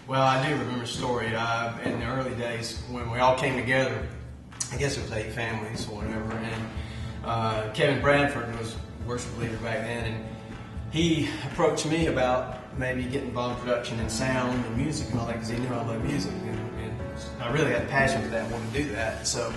Well, I do remember a story in the early days when we all came together. I guess it was 8 families or whatever, and Kevin Bradford was a worship leader back then, and he approached me about maybe getting involved in production and sound and music and all that because he knew I love music, and I really had a passion for that and wanted to do that. So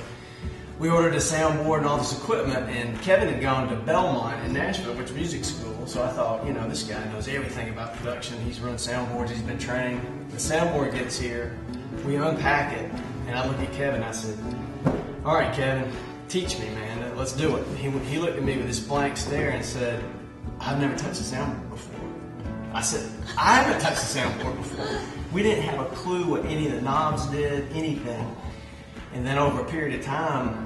we ordered a soundboard and all this equipment, and Kevin had gone to Belmont in Nashville, which was music school, so I thought, this guy knows everything about production. He's run soundboards, he's been trained. The soundboard gets here, we unpack it, and I look at Kevin, I said, all right, Kevin, teach me, man, let's do it. He looked at me with this blank stare and said, I've never touched a soundboard before. I said, I haven't touched a soundboard before. We didn't have a clue what any of the knobs did, anything. And then over a period of time,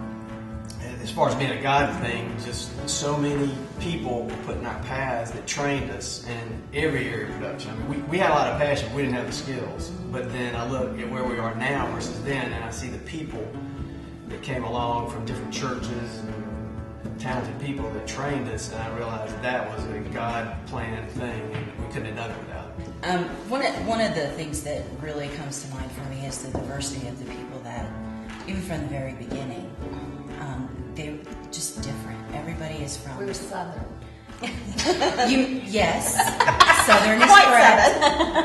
as far as being a God thing, just so many people were put in our paths that trained us in every area of production. I mean, we had a lot of passion, we didn't have the skills. But then I look at where we are now versus then, and I see the people that came along from different churches and talented people that trained us, and I realized that was a God-planned thing, and we couldn't have done it without it. One of the things that really comes to mind for me is the diversity of the people that, even from the very beginning, they're just different. Everybody is from... We were Southern. Yes, Southern is correct.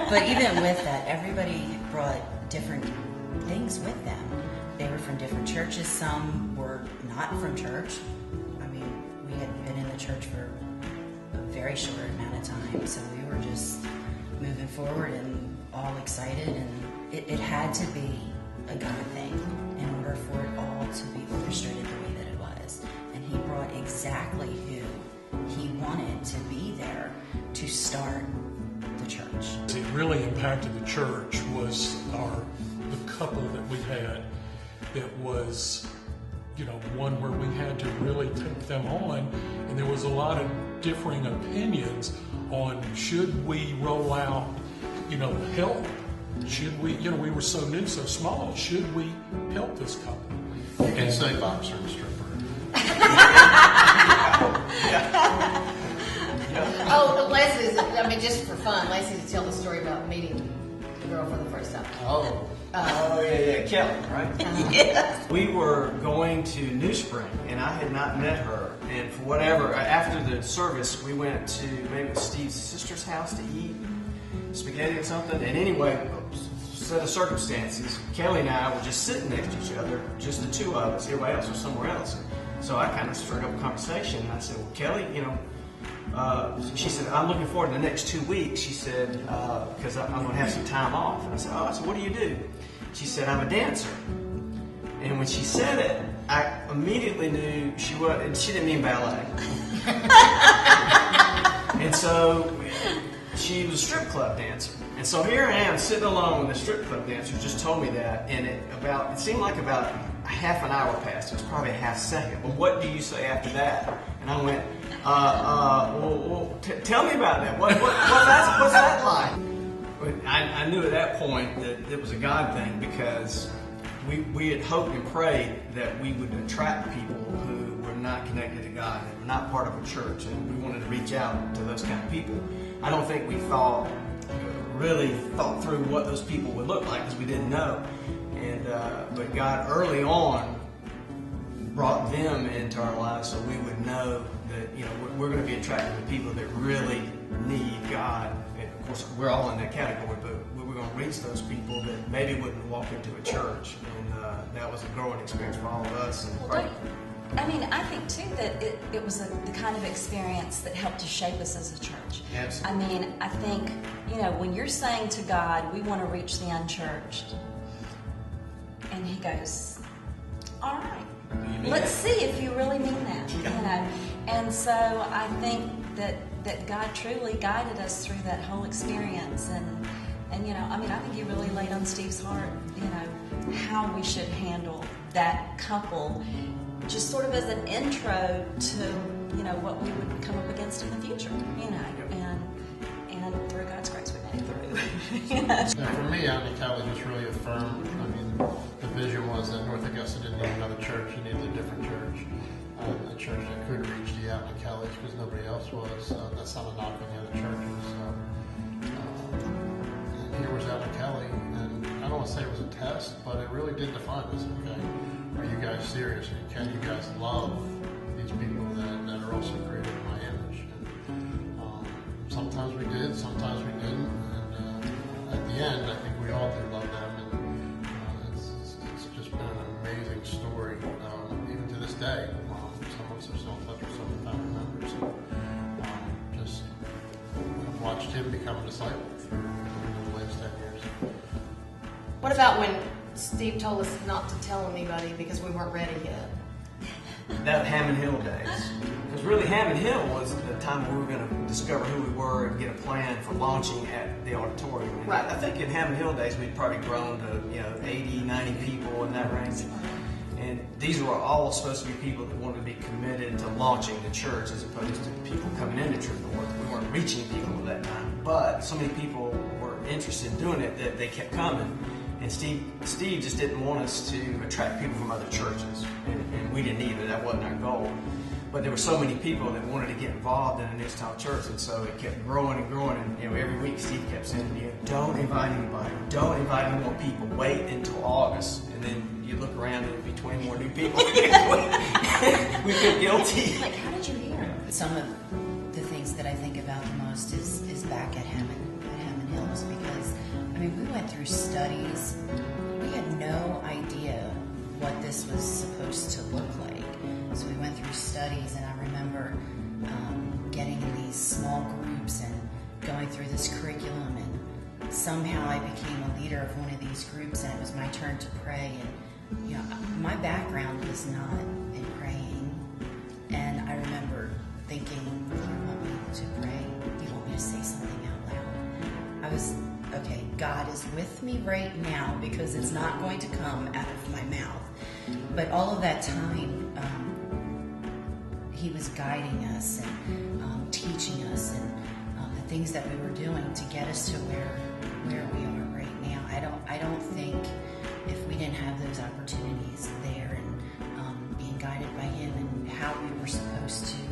But even with that, everybody brought different things with them. They were from different churches. Some were not from church. I mean, we had been in the church for a very short amount of time, so we were just moving forward and all excited, and it had to be a God thing in order for it all to be orchestrated the way that it was. And he brought exactly who he wanted to be there to start the church. It really impacted the church was the couple that we had that was, one where we had to really take them on, and there was a lot of differing opinions on should we roll out, help. Should we, we were so new, so small, should we help this couple? You can say boxer and stripper. Oh, Leslie's, just for fun, Leslie to tell the story about meeting the girl for the first time. Yeah, Kelly, right? Yes. We were going to New Spring, and I had not met her. And for whatever, after the service, we went to maybe Steve's sister's house to eat spaghetti or something. And anyway, set of circumstances, Kelly and I were just sitting next to each other, just the two of us. Everybody else was somewhere else. So I kind of struck up a conversation, and I said, well, Kelly, she said, I'm looking forward to the next 2 weeks. She said, because I'm going to have some time off. And I said, what do you do? She said, I'm a dancer. And when she said it, I immediately knew she was, and she didn't mean ballet. And so she was a strip club dancer. And so here I am sitting alone with a strip club dancer who just told me that, and it seemed like about a half an hour passed. It was probably a half second. Well, what do you say after that? And I went, tell me about that. What's that like? But I knew at that point that it was a God thing, because we had hoped and prayed that we would attract people who were not connected to God, that were not part of a church, and we wanted to reach out to those kind of people. I don't think we really thought through what those people would look like, because we didn't know. And but God early on brought them into our lives so we would know that we're going to be attracted to people that really need God. And of course, we're all in that category, but we were going to reach those people that maybe wouldn't walk into a church, and that was a growing experience for all of us. And I think too that it was the kind of experience that helped to shape us as a church. Absolutely. I think when you're saying to God, we want to reach the unchurched, and He goes, all right, let's see if you really mean that. And so I think that God truly guided us through that whole experience, and I think He really laid on Steve's heart, how we should handle that couple, just sort of as an intro to what we would come up against in the future, and through God's grace we made it through. Now, for me, out in Cali just really affirmed. The vision was that North Augusta didn't need another church; you needed a different church, a church that could reach the out in Cali because nobody else was. That's not a knock on the other churches. And here was out in Cali, want to say it was a test, but it really did define us. Okay, are you guys serious? Can you guys love these people that are also created in my image? And, sometimes we did, sometimes we didn't. And at the end, I think we all do love them. And it's just been an amazing story, even to this day. Some of us are still in touch with some of the family members. Just watched him become a disciple through the last 10 years. What about when Steve told us not to tell anybody because we weren't ready yet? That Hammond Hill days. Because really Hammond Hill was the time where we were going to discover who we were and get a plan for launching at the auditorium. And Right. I think in Hammond Hill days we'd probably grown to 80, 90 people in that range. And these were all supposed to be people that wanted to be committed to launching the church as opposed to people coming into True North. We weren't reaching people at that time. But so many people were interested in doing it that they kept coming. And Steve just didn't want us to attract people from other churches, and we didn't either. That wasn't our goal. But there were so many people that wanted to get involved in a New Style church, and so it kept growing and growing. And every week Steve kept saying, "Don't invite anybody. Don't invite any more people. Wait until August." And then you look around and it'd be 20 more new people. We feel guilty. Like, how did you hear? Some of the things that I think about the most is back at Hammond Hills, because I mean, we went through studies. We had no idea what this was supposed to look like. So we went through studies, and I remember getting in these small groups and going through this curriculum, and somehow I became a leader of one of these groups, and it was my turn to pray. And my background was not in praying, and I remember thinking, "You want me to pray? You want me to say something out loud?" I was, okay, God is with me right now because it's not going to come out of my mouth. But all of that time, He was guiding us and teaching us, and the things that we were doing to get us to where we are right now. I don't think if we didn't have those opportunities there and being guided by Him and how we were supposed to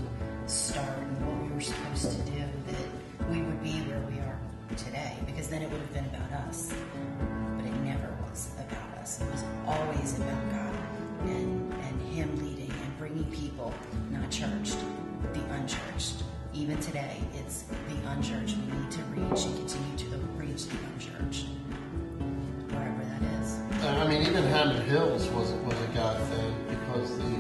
start and what we were supposed to do, that we would be where we are today, because then it would have been about us. But it never was about us. It was always about God and Him leading and bringing people, not churched, the unchurched. Even today, it's the unchurched we need to reach and continue to reach the unchurched, wherever that is. I mean, even Hammond Hills was a God thing, because the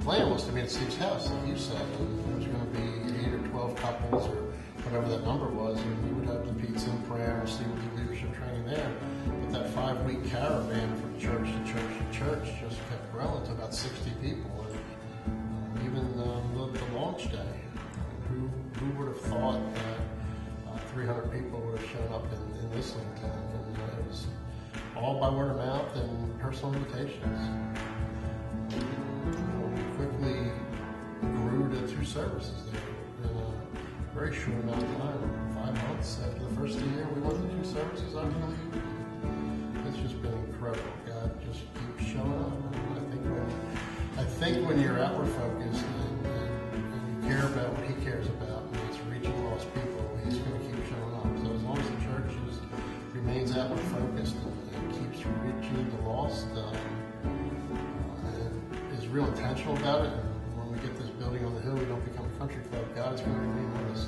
plan was to meet at Steve's house, like you said, and there was going to be 8 or 12 couples or whatever that number was, and we would have the pizza and prayer and Steve would do leadership training there. But that 5-week caravan from church to church to church just kept growing to about 60 people. And even the launch day, who would have thought that 300 people would have shown up in Islington? And it was all by word of mouth and personal invitations. We quickly grew to 2 services there in a very short amount of time. 5 months after the first year, we went to 2 services. I believe it's just been incredible. God just keeps showing up. And I think when you're outward focused and you care about what He cares about, and it's reaching lost people, He's going to keep showing up. So as long as the church remains outward focused and keeps reaching the lost, and is real intentional about it, and when we get this building on the hill, we don't become a country club. God is going to remain with us.